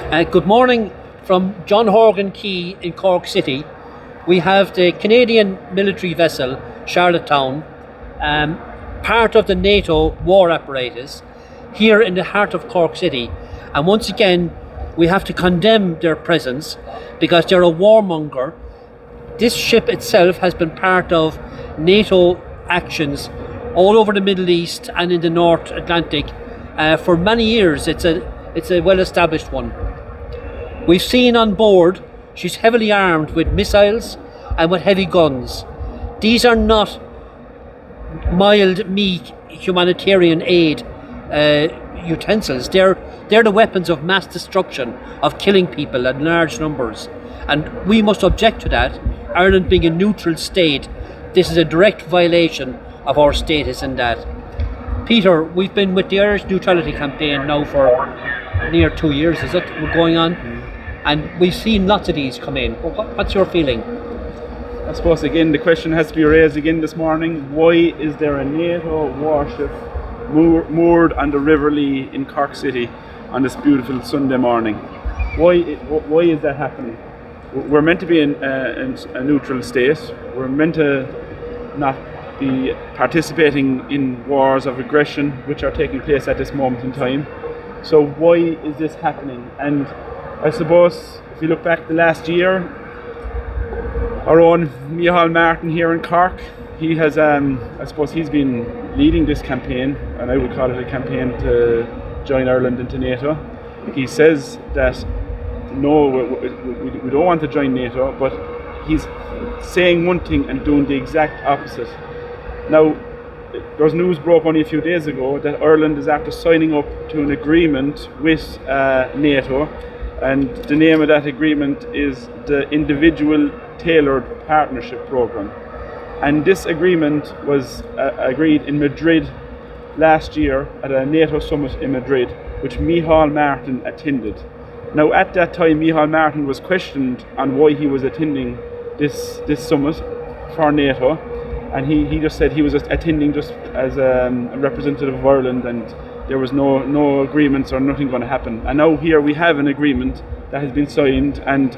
Good morning from John Horgan Quay in Cork City. We have the Canadian military vessel Charlottetown, part of the NATO war apparatus, here in the heart of Cork City. And once again, we have to condemn their presence because they're a warmonger. This ship itself has been part of NATO actions all over the Middle East and in the North Atlantic for many years. It's a well-established one. We've seen on board she's heavily armed with missiles and with heavy guns. These are not mild, meek humanitarian aid utensils. They're the weapons of mass destruction, of killing people in large numbers. And we must object to that. Ireland being a neutral state, this is a direct violation of our status in that. Peter, we've been with the Irish Neutrality campaign now for near 2 years, is it? We're going on. And we've seen lots of these come in. What's your feeling? I suppose again the question has to be raised again this morning. Why is there a NATO warship moored on the River Lee in Cork City on this beautiful Sunday morning? Why is that happening? We're meant to be in a neutral state. We're meant to not be participating in wars of aggression which are taking place at this moment in time. So why is this happening? And I suppose if you look back the last year, our own Micheál Martin here in Cork, he has, I suppose he's been leading this campaign, and I would call it a campaign to join Ireland into NATO. He says that no, we don't want to join NATO, but he's saying one thing and doing the exact opposite. Now, there's news broke only a few days ago that Ireland is after signing up to an agreement with NATO, and the name of that agreement is the Individual Tailored Partnership Programme. And this agreement was agreed in Madrid last year at a NATO summit in Madrid, which Micheál Martin attended. Now at that time, Micheál Martin was questioned on why he was attending this summit for NATO, and he just said he was attending just as a representative of Ireland, and there was no agreements or nothing going to happen. And now here we have an agreement that has been signed, and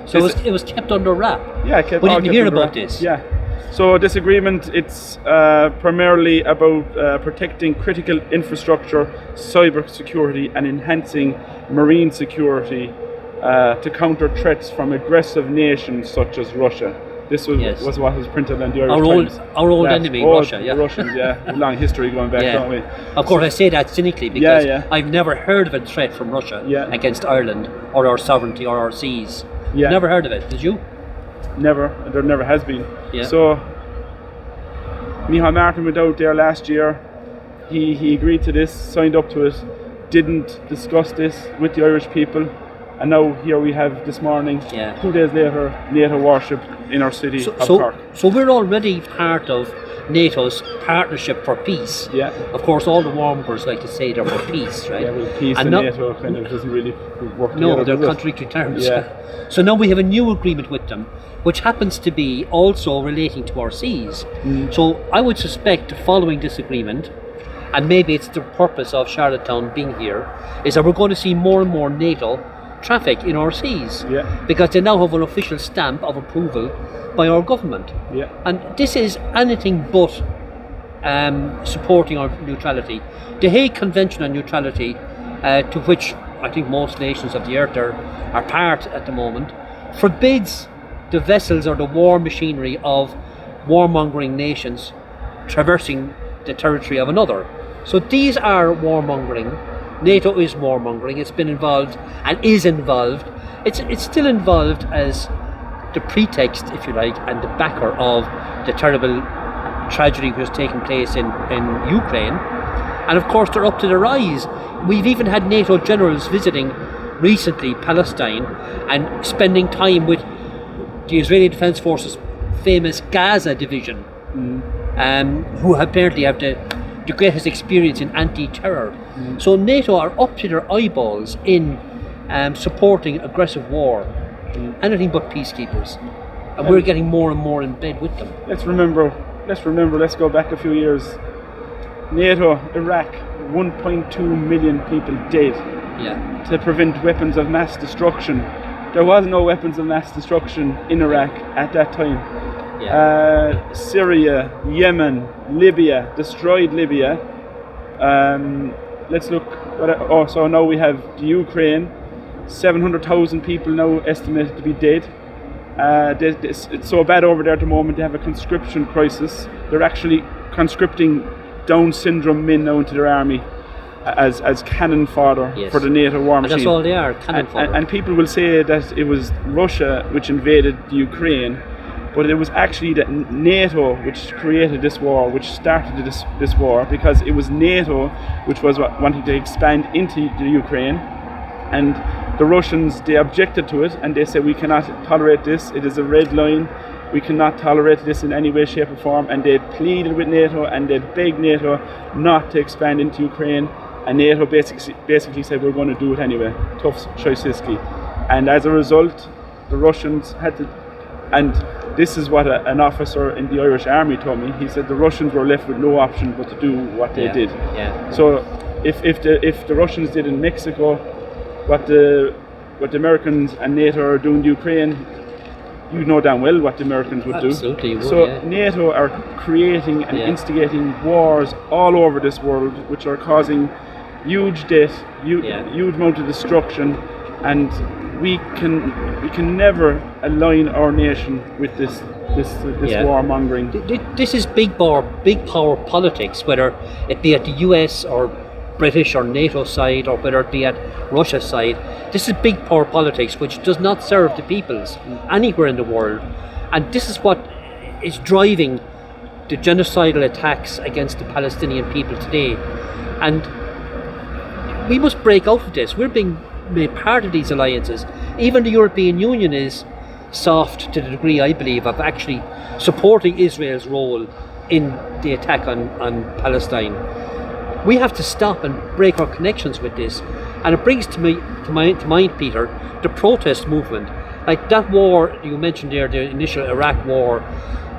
so it was kept under wrap. Yeah, we didn't hear about this. Yeah. So this agreement, it's primarily about protecting critical infrastructure, cyber security, and enhancing marine security to counter threats from aggressive nations such as Russia. This was what was printed on the Irish Times. Our old enemy, Russia. The Russians, yeah. Long history going back, don't we? Of course, I say that cynically because I've never heard of a threat from Russia against Ireland or our sovereignty or our seas. Yeah. Never heard of it. Did you? Never. There never has been. Yeah. So Micheál Martin went out there last year. He agreed to this, signed up to it, didn't discuss this with the Irish people, and now here we have this morning, 2 days later, NATO warship in our city of Cork. So we're already part of NATO's Partnership for Peace. Yeah. Of course, all the warmongers like to say they're for peace, right? Yeah, well, peace and NATO kind of doesn't really work together. No, they're contradictory terms. Yeah. So now we have a new agreement with them, which happens to be also relating to our seas. So I would suspect following this agreement, and maybe it's the purpose of Charlottetown being here, is that we're going to see more and more NATO traffic in our seas, because they now have an official stamp of approval by our government. And this is anything but supporting our neutrality. The Hague Convention on Neutrality, to which I think most nations of the earth are part at the moment, forbids the vessels or the war machinery of warmongering nations traversing the territory of another. So these are warmongering. NATO is warmongering. It's been involved and is involved. It's still involved as the pretext, if you like, and the backer of the terrible tragedy which has taken place in Ukraine. And of course they're up to their eyes. We've even had NATO generals visiting recently Palestine and spending time with the Israeli Defence Forces famous Gaza division, who apparently have the greatest experience in anti-terror. So NATO are up to their eyeballs in supporting aggressive war, anything but peacekeepers, and we're getting more and more in bed with them. Let's go back a few years. NATO, Iraq, 1.2 million people dead. to prevent weapons of mass destruction. There was no weapons of mass destruction in Iraq at that time. Syria, Yemen, Libya, destroyed Libya. Let's look. So now we have the Ukraine. 700,000 people now estimated to be dead. It's so bad over there at the moment. They have a conscription crisis. They're actually conscripting Down syndrome men now into their army as cannon fodder for the NATO war machine. And that's all they are, cannon fodder. And people will say that it was Russia which invaded the Ukraine, but it was actually that NATO which created this war, which started this war, because it was NATO which was wanting to expand into the Ukraine, and the Russians, they objected to it, and they said, we cannot tolerate this, it is a red line, we cannot tolerate this in any way, shape or form, and they pleaded with NATO and they begged NATO not to expand into Ukraine, and NATO basically said, we're going to do it anyway, tough Choisinski. And as a result, the Russians had to, and this is what an officer in the Irish Army told me, he said the Russians were left with no option but to do what they did. So if the Russians did in Mexico what the Americans and NATO are doing to Ukraine, you know damn well what the Americans would do. Absolutely, you would, So NATO are creating and instigating wars all over this world, which are causing huge death, huge amount of destruction, and we can never align our nation with this warmongering. This is big power politics, whether it be at the US or British or NATO side, or whether it be at Russia's side. This is big power politics which does not serve the peoples anywhere in the world, and this is what is driving the genocidal attacks against the Palestinian people today. And we must break out of this. We're being made part of these alliances. Even the European Union is soft to the degree, I believe, of actually supporting Israel's role in the attack on Palestine. We have to stop and break our connections with this, and it brings to mind, Peter, the protest movement. Like that war you mentioned there, the initial Iraq war,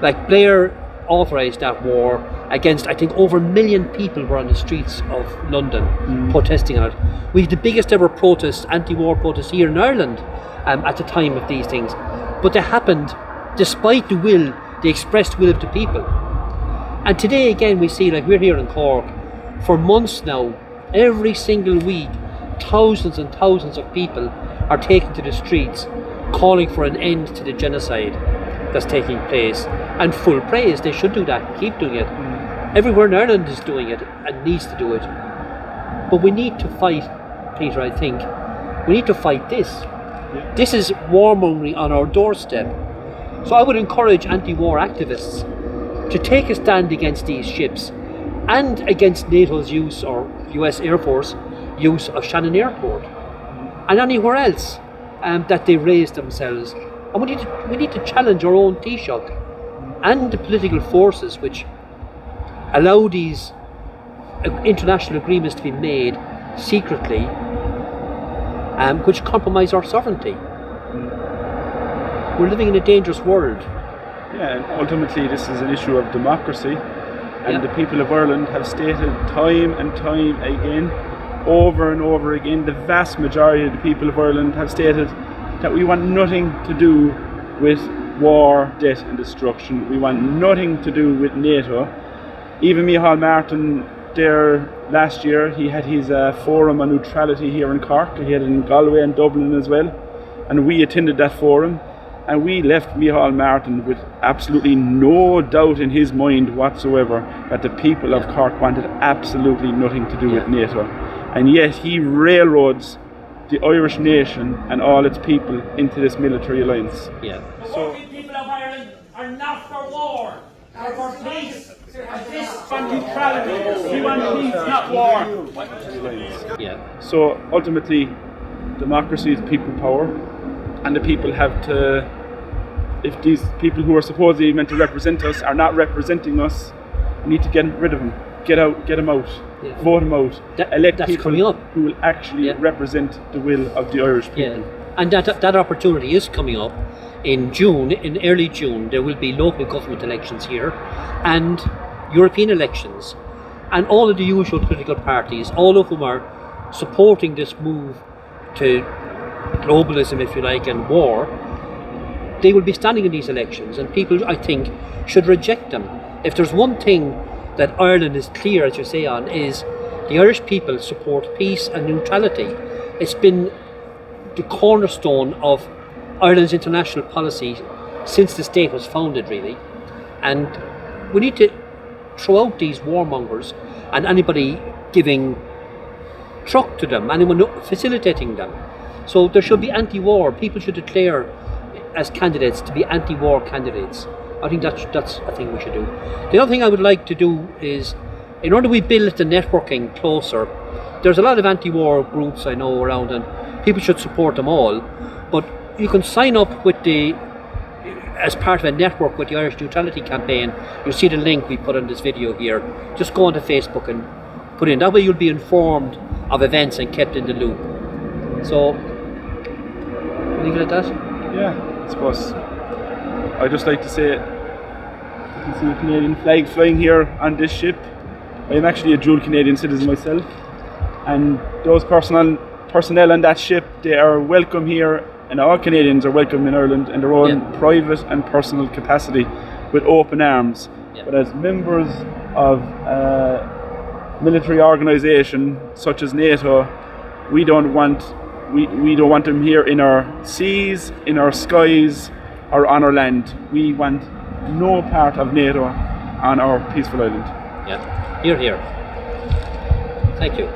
like Blair authorised that war against, I think, over 1 million people were on the streets of London protesting on it. We had the biggest ever protest, anti-war protest here in Ireland at the time of these things, but they happened despite the expressed will of the people. And today again we see, like we're here in Cork, for months now, every single week, thousands and thousands of people are taken to the streets calling for an end to the genocide that's taking place. And full praise, they should do that, keep doing it. Everywhere in Ireland is doing it and needs to do it. But we need to fight, Peter, I think. We need to fight this. This is warmongering on our doorstep. So I would encourage anti-war activists to take a stand against these ships and against NATO's use, or US Air Force use, of Shannon Airport and anywhere else that they raise themselves. And we need to challenge our own Taoiseach and the political forces which allow these international agreements to be made secretly, which compromise our sovereignty. We're living in a dangerous world. Yeah, and ultimately this is an issue of democracy. And the people of Ireland have stated time and time again, over and over again, the vast majority of the people of Ireland have stated that we want nothing to do with war, death and destruction. We want nothing to do with NATO. Even Micheál Martin there last year, he had his forum on neutrality here in Cork. He had it in Galway and Dublin as well. And we attended that forum. And we left Micheál Martin with absolutely no doubt in his mind whatsoever that the people of Cork wanted absolutely nothing to do with NATO. And yet he railroads the Irish nation and all its people into this military alliance. So the people of Ireland are not for war, they're for peace. And neutrality. We want peace, not war. So ultimately, democracy is people power, and the people have to, if these people who are supposedly meant to represent us are not representing us, we need to get rid of them. Get them out. Vote them out. Elect people who will actually represent the will of the Irish people. And that opportunity is coming up in June. In early June, there will be local government elections here and European elections, and all of the usual political parties, all of whom are supporting this move to globalism, if you like, and war, they will be standing in these elections, and people, I think, should reject them. If there's one thing that Ireland is clear, as you say, on, is the Irish people support peace and neutrality. It's been the cornerstone of Ireland's international policy since the state was founded, really. And we need to throw out these warmongers and anybody giving truck to them, anyone facilitating them. So there should be anti-war. People should declare as candidates to be anti-war candidates. I think that's a thing we should do. The other thing I would like to do is, in order we build the networking closer, there's a lot of anti-war groups I know around, and people should support them all. But you can sign up with as part of a network with the Irish Neutrality Campaign. You'll see the link we put in this video here. Just go onto Facebook and put in. That way you'll be informed of events and kept in the loop. So, leave it at that. Yeah, I suppose I'd just like to say, you can see a Canadian flag flying here on this ship. I am actually a dual Canadian citizen myself, and those personnel on that ship, they are welcome here, and all Canadians are welcome in Ireland in their own private and personal capacity with open arms. Yeah. But as members of a military organisation such as NATO, we don't want them here in our seas, in our skies, or on our land. We want no part of NATO on our peaceful island. Yeah, here. Thank you.